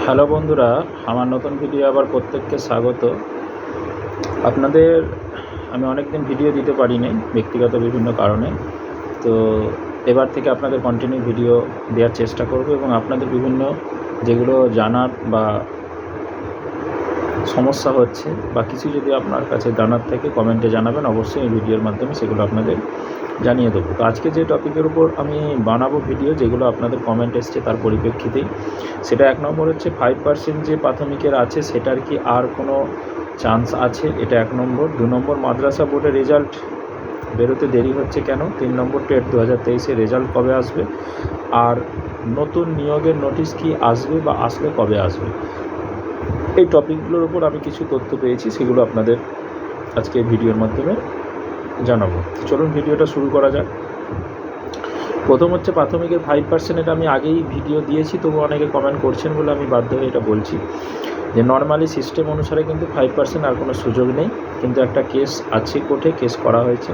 Hello বন্ধুরা, আমার নতুন ভিডিও আবার প্রত্যেককে স্বাগত। আপনাদের আমি অনেক দিন ভিডিও দিতে পারিনি ব্যক্তিগত বিভিন্ন কারণে। তো এবার থেকে আপনাদের কন্টিনিউ ভিডিও দেওয়ার চেষ্টা করব এবং আপনাদের বিভিন্ন যেগুলো জানার বা সমস্যা হচ্ছে বা কিছু যদি আপনার কাছে জানার থাকে কমেন্টে জানাবেন, অবশ্যই এই ভিডিওর মাধ্যমে সেগুলো আপনাদের জানিয়ে দেবো। তো আজকে যে টপিকের উপর আমি বানাবো ভিডিও, যেগুলো আপনাদের কমেন্ট এসছে তার পরিপ্রেক্ষিতেই, সেটা 1 নম্বর হচ্ছে 5% যে প্রাথমিকের আছে সেটার কি আর কোনো চান্স আছে, এটা 1 নম্বর। 2 নম্বর মাদ্রাসা বোর্ডের রেজাল্ট বেরোতে দেরি হচ্ছে কেন। 3 নম্বর টেট 2023-এর রেজাল্ট কবে আসবে, আর নতুন নিয়োগের নোটিশ কি আসবে বা আসলে কবে আসবে। এই টপিকগুলোর উপর আমি কিছু তথ্য পেয়েছি, সেগুলো আপনাদের আজকে ভিডিওর মাধ্যমে জানাবো। চলুন ভিডিওটা শুরু করা যাক। প্রথম হচ্ছে প্রাথমিকের 5%, এটা আমি আগেই ভিডিও দিয়েছি, তবু অনেকে কমেন্ট করছেন বলে আমি বাধ্য হয়ে এটা বলছি যে নর্মালি সিস্টেম অনুসারে কিন্তু 5% আর কোনো সুযোগ নেই, কিন্তু একটা কেস আছে, কোর্টে কেস করা হয়েছে।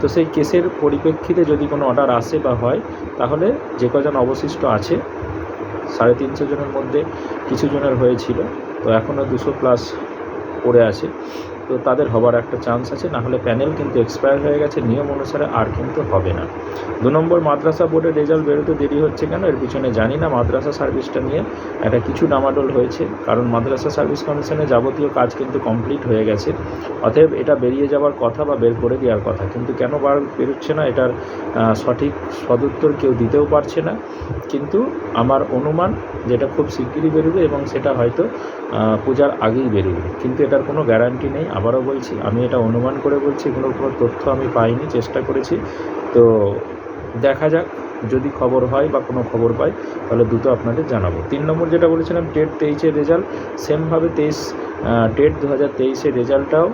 তো সেই কেসের পরিপ্রেক্ষিতে যদি কোনো অর্ডার আসে বা হয়, তাহলে যে কজন অবশিষ্ট আছে 350 জনের মধ্যে কিছু জনের হয়েছিল, তো এখনও 200+ পড়ে আছে, তো তাদের হবার একটা চান্স আছে। না হলে প্যানেল কিন্তু এক্সপায়ার হয়ে গেছে, নিয়ম অনুসারে আর কিন্তু হবে না। 2 নম্বর মাদ্রাসা বোর্ডের রেজাল্ট বেরোতে দেরি হচ্ছে কেন, এর পিছনে জানি না। মাদ্রাসা সার্ভিসটা নিয়ে একটা কিছু ডামাডোল হয়েছে, কারণ মাদ্রাসা সার্ভিস কমিশনের যাবতীয় কাজ কিন্তু কমপ্লিট হয়ে গেছে। অতএব এটা বেরিয়ে যাওয়ার কথা বা বের করে দেওয়ার কথা, কিন্তু কেন বেরোচ্ছে না এটার সঠিক সদুত্তর কেউ দিতেও পারছে না। কিন্তু আমার অনুমান যেটা খুব শিগগিরই বেরোবে এবং সেটা হয়তো পূজার আগেই বেরোবে, কিন্তু এটার কোনো গ্যারান্টি নেই। আবারও বলছি, আমি এটা অনুমান করে বলছি, এগুলোর কোনো তথ্য আমি পাইনি, চেষ্টা করেছি। তো দেখা যাক, যদি খবর হয় বা কোনো খবর পাই তাহলে দ্রুত আপনাদের জানাবো। 3 নম্বর যেটা বলেছিলাম টেট 23-এর রেজাল্ট, সেমভাবে টেট 2023-এর রেজাল্টটাও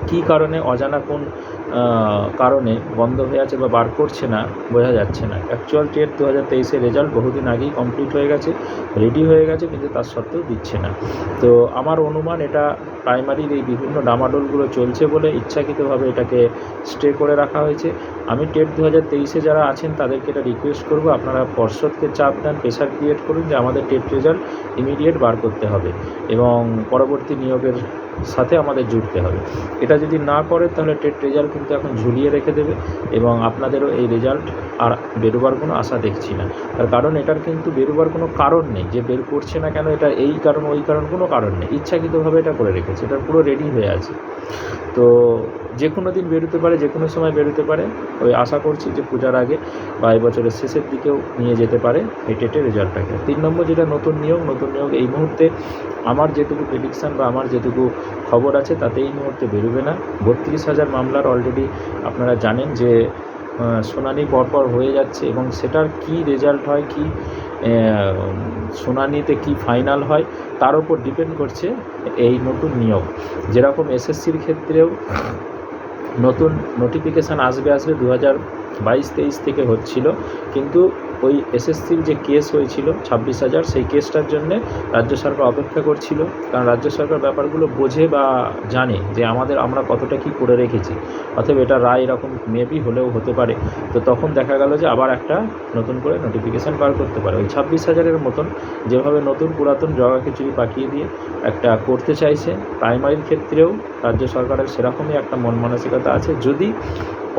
কী কারণে, অজানা কোন কারণে বন্ধ হয়ে আছে বা বার করছে না, বোঝা যাচ্ছে না। অ্যাকচুয়াল টেট 2023-এর রেজাল্ট বহুদিন আগেই কমপ্লিট হয়ে গেছে, রেডি হয়ে গেছে, কিন্তু তার সত্ত্বেও দিচ্ছে না। তো আমার অনুমান এটা প্রাইমারির এই বিভিন্ন ডামাডোলগুলো চলছে বলে ইচ্ছাকৃতভাবে এটাকে স্টে করে রাখা হয়েছে। আমি টেট 2023-এ যারা আছেন তাদেরকে এটা রিকোয়েস্ট করব, আপনারা পর্ষদকে চাপ দেন, প্রেশার ক্রিয়েট করুন যে আমাদের টেট রেজাল্ট ইমিডিয়েট বার করতে হবে এবং পরবর্তী নিয়োগের সাথে আমাদের জুড়তে হবে। এটা যদি না করে তাহলে টেট রেজাল্ট কিন্তু এখন ঝুলিয়ে রেখে দেবে এবং আপনাদেরও এই রেজাল্ট আর বেরোবার কোনো আশা দেখছি না। তার কারণ এটার কিন্তু বেরোবার কোনো কারণ নেই, যে বের করছে না কেন, এটা এই কারণ ওই কারণ কোনো কারণ নেই, ইচ্ছাকৃতভাবে এটা করে রেখেছে, এটা পুরো রেডি হয়ে আছে। তো যে কোনো দিন বেরোতে পারে, যে কোনো সময় বেরোতে পারে। ওই আশা করছি যে পূজার আগে বা এই বছরের শেষের দিকেও নিয়ে যেতে পারে এই টেটের রেজাল্টটাকে। 3 নম্বর যেটা নতুন নিয়োগ এই মুহূর্তে আমার যেটুকু প্রেডিকশান বা আমার যেটুকু খবর আছে তাতে এই মুহূর্তে বেরোবে না। 32,000 মামলার অলরেডি আপনারা জানেন যে শুনানি পরপর হয়ে যাচ্ছে, এবং সেটার কি রেজাল্ট হয়, কি শুনানিতে কি ফাইনাল হয়, তার উপর ডিপেন্ড করছে এই নতুন নিয়োগ। যেরকম এসএসসির ক্ষেত্রেও নতুন নোটিফিকেশান আসবে 2022-23 থেকে হচ্ছিল, কিন্তু ওই এসএসসির যে কেস হয়েছিল 26,000, সেই কেসটার জন্যে রাজ্য সরকার অপেক্ষা করছিল, কারণ রাজ্য সরকার ব্যাপারগুলো বোঝে বা জানে যে আমরা কতটা কী করে রেখেছি। অতএব এটা রায় এরকম মেবি হলেও হতে পারে। তো তখন দেখা গেল যে আবার একটা নতুন করে নোটিফিকেশান বার করতে পারে। ওই 26,000-এর মতন যেভাবে নতুন পুরাতন জগা খিচুড়ি পাকিয়ে দিয়ে একটা করতে চাইছে, প্রাইমারির ক্ষেত্রেও রাজ্য সরকারের সেরকমই একটা মন মানসিকতা আছে। যদি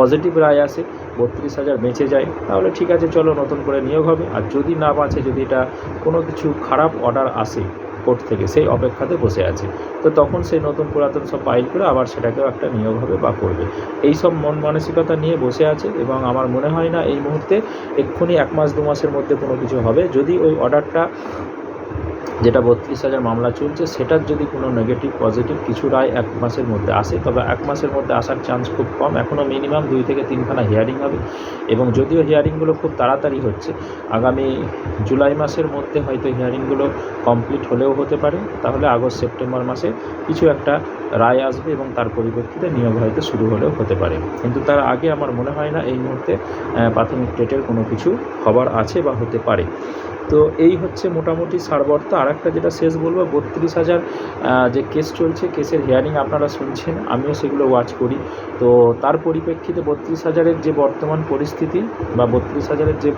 পজিটিভ রায় আসে, 32,000 বেঁচে যায়, তাহলে ঠিক আছে, চলো নতুন করে নিয়োগ হবে। আর যদি না বাঁচে, যদি এটা কোনো কিছু খারাপ অর্ডার আসে কোর্ট থেকে, সেই অপেক্ষাতে বসে আছে, তো তখন সেই নতুন পুরাতন সব ফাইল করে আবার সেটাকেও একটা নিয়োগ হবে বা করবে। এই সব মন মানসিকতা নিয়ে বসে আছে, এবং আমার মনে হয় না এই মুহূর্তে এক্ষুনি 1 মাস 2 মাসের মধ্যে কোনো কিছু হবে। যদি ওই অর্ডারটা, যেটা 32,000 মামলা চলছে, সেটার যদি কোনো নেগেটিভ পজিটিভ কিছু রায় 1 মাসের মধ্যে আসে, তবে 1 মাসের মধ্যে আসার চান্স খুব কম। এখনও মিনিমাম 2 থেকে 3খানা হিয়ারিং হবে, এবং যদিও হিয়ারিংগুলো খুব তাড়াতাড়ি হচ্ছে, আগামী জুলাই মাসের মধ্যে হয়তো হিয়ারিংগুলো কমপ্লিট হলেও হতে পারে, তাহলে আগস্ট সেপ্টেম্বর মাসে কিছু একটা রায় আসবে এবং তার পরিপ্রেক্ষিতে নিয়োগ হয়তো শুরু হলেও হতে পারে। কিন্তু তার আগে আমার মনে হয় না এই মুহূর্তে প্রাথমিক টেটের কোনো কিছু খবর আছে বা হতে পারে। তো এই হচ্ছে মোটামুটি সারবর্ত। আর একটা যেটা শেষ বলবো, 32,000 যে কেস চলছে, কেসের হিয়ারিং আপনারা শুনছেন, আমিও সেগুলো ওয়াচ করি। তো তার পরিপ্রেক্ষিতে 32,000-এর যে বর্তমান পরিস্থিতি বা 32,000-এর যে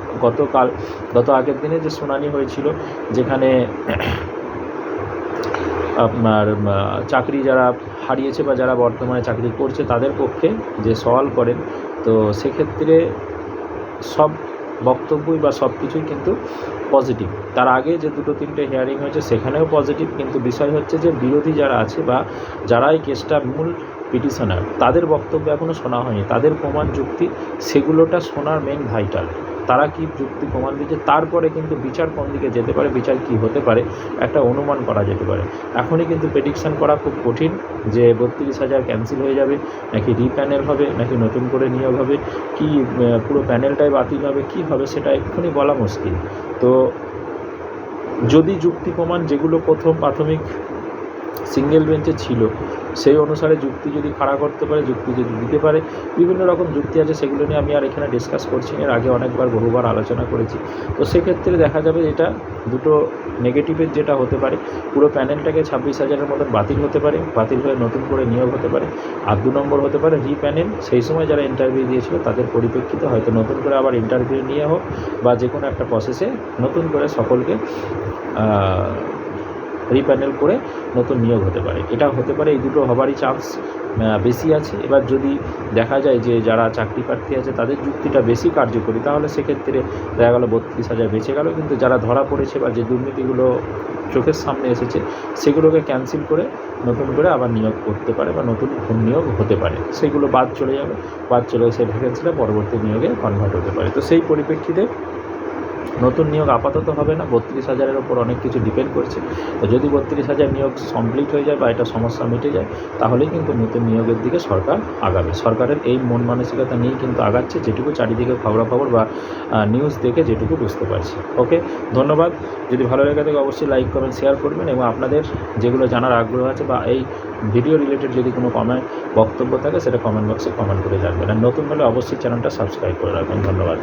গত আগের দিনে যে শুনানি হয়েছিল, যেখানে আপনার চাকরি যারা হারিয়েছে বা যারা বর্তমানে চাকরি করছে তাদের পক্ষে যে সওয়াল করেন, তো সেক্ষেত্রে সব বক্তব্যই বা সব কিছুই কিন্তু পজিটিভ। তার আগে যে 2-3টে হিয়ারিং হয়েছে সেখানেও পজিটিভ, কিন্তু বিষয় হচ্ছে যে বিরোধী যারা আছে বা যারা এই কেসটা মূল পিটিশনার, তাদের বক্তব্য এখনও শোনা হয়নি। তাদের প্রমাণ যুক্তি সেগুলোটা শোনার মেইন ভাইটাল। তারা কি যুক্তি প্রমাণ দিচ্ছে, তারপরে কিন্তু বিচার কোন দিকে যেতে পারে, বিচার কি হতে পারে, একটা অনুমান করা যেতে পারে। এখনই কিন্তু প্রেডিকশান করা খুব কঠিন যে 32,000 ক্যান্সেল হয়ে যাবে, নাকি রিপ্যানেল হবে, নাকি নতুন করে নিয়োগ হবে, কি পুরো প্যানেলটাই বাতিল হবে, কি হবে সেটা এক্ষুনি বলা মুশকিল। তো যদি যুক্তি প্রমাণ যেগুলো প্রথম প্রাথমিক সিঙ্গেল বেঞ্চে ছিল সেই অনুসারে যুক্তি যদি খাড়া করতে পারে, যুক্তি যদি দিতে পারে, বিভিন্ন রকম যুক্তি আছে, সেগুলো নিয়ে আমি আর এখানে ডিসকাস করছি না, এর আগে অনেকবার বহুবার আলোচনা করেছি। তো সেক্ষেত্রে দেখা যাবে এটা দুটো নেগেটিভের যেটা হতে পারে, পুরো প্যানেলটাকে 26,000-এর মতন বাতিল হতে পারে, বাতিল হয়ে নতুন করে নিয়োগ হতে পারে। আর 2 নম্বর হতে পারে রিপ্যানেল, সেই সময় যারা ইন্টারভিউ দিয়েছিল তাদের পরিপ্রেক্ষিতে হয়তো নতুন করে আবার ইন্টারভিউ নিয়ে হোক বা যে কোনো একটা প্রসেসে নতুন করে সকলকে রিপ্যানেল করে নতুন নিয়োগ হতে পারে। এটা হতে পারে, এই দুটো হবারই চান্স বেশি আছে। এবার যদি দেখা যায় যে যারা চাকরি প্রার্থী আছে তাদের যুক্তিটা বেশি কার্যকরী, তাহলে সেক্ষেত্রে দেখা গেল 32,000 বেঁচে গেল। কিন্তু যারা ধরা পড়েছে বা যে দুর্নীতিগুলো চোখের সামনে এসেছে সেগুলোকে ক্যান্সেল করে নতুন করে আবার নিয়োগ করতে পারে বা নতুন নিয়োগ হতে পারে, সেগুলো বাদ চলে যাবে। বাদ চলে সেই ভ্যাকেন্সিটা পরবর্তী নিয়োগে কনভার্ট হতে পারে। তো সেই পরিপ্রেক্ষিতে নতুন নিয়োগ আপাতত হবে না, 32,000-এর ওপর অনেক কিছু ডিপেন্ড করছে। তো যদি 32,000 নিয়োগ কমপ্লিট হয়ে যায় বা এটা সমস্যা মিটে যায়, তাহলেই কিন্তু নতুন নিয়োগের দিকে সরকার আগাবে। সরকারের এই মন মানসিকতা নিয়েই কিন্তু আগাচ্ছে, যেটুকু চারিদিকে খবরাখবর বা নিউজ দেখে যেটুকু বুঝতে পারছি। ওকে, ধন্যবাদ। যদি ভালো লেগে থাকে অবশ্যই লাইক, কমেন্ট, শেয়ার করবেন, এবং আপনাদের যেগুলো জানার আগ্রহ আছে বা এই ভিডিও রিলেটেড যদি কোনো বক্তব্য থাকে সেটা কমেন্ট বক্সে কমেন্ট করে জানবেন। আর নতুন হলে অবশ্যই চ্যানেলটা সাবস্ক্রাইব করে রাখবেন। ধন্যবাদ।